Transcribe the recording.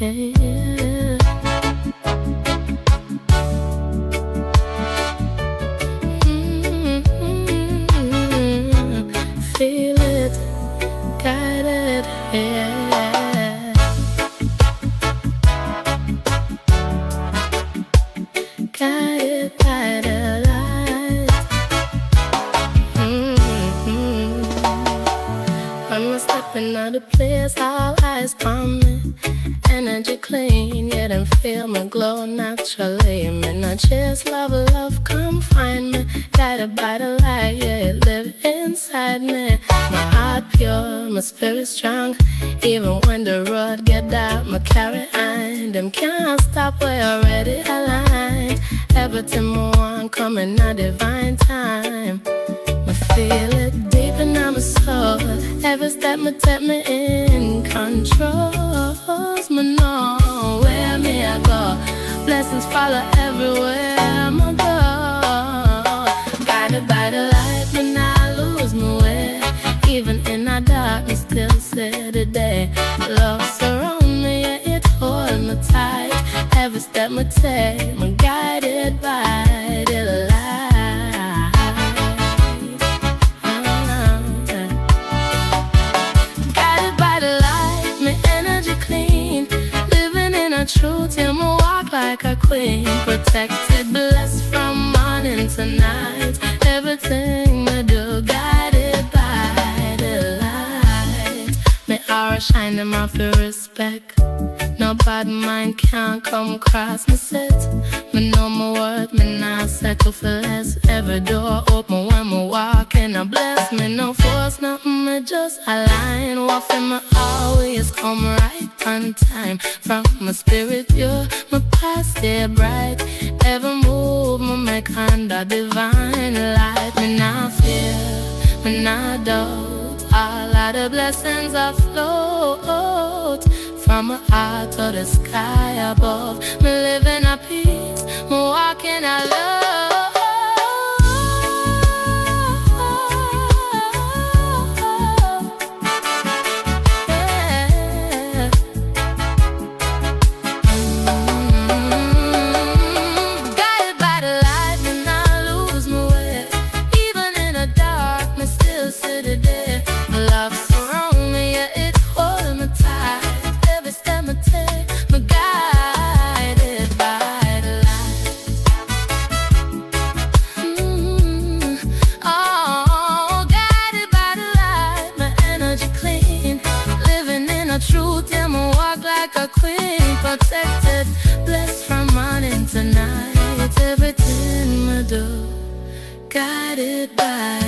Yeah. Feel it, got it, yeah. Guided by the light. When we're stepping out of place, all eyes on me. Energy clean, yeah, then feel my glow naturally. Man, I just love, come find me. Guided by the light, yeah, it live inside me. My heart pure, my spirit strong. Even when the road get dark, my carry on. Them can't stop, we're already aligned. Everything I want coming at divine time. I feel it deep in my soul. Every step me take me in control. Me know where me I go. Blessings follow everywhere I go. Guided by the light, me not lose my way. Even in the darkness, still see the day. Love surround me, yeah, it hold me tight. Every step me take, me guided by the light. Guided by the light, my energy clean. Living in a truth, yeah, me walk like a queen. Protected, blessed from morning to night. Everything me do, guided by the light. My aura shine, them off the respect. No bad mind can't come cross me set. Me know my worth, me not settle for less. Every door open when me walk and I bless. Me no force nothing, me just align. Walking me always come right on time. From my spirit pure, my past stay bright. Every move me make under divine light. Me not fear, me not doubt. All of the blessings afloat. From my heart to the sky above. Me living a peace, me walking a love. Yeah. Guided by the light, me not lose my way. Even in the dark, me still see the day. Love surround me, yeah, it hold me tight. Me take, me guided by the light. Oh, guided by the light, my energy clean. Living in a truth, yeah, me walk like a queen. Protected, blessed from morning to night. Everything me do, guided by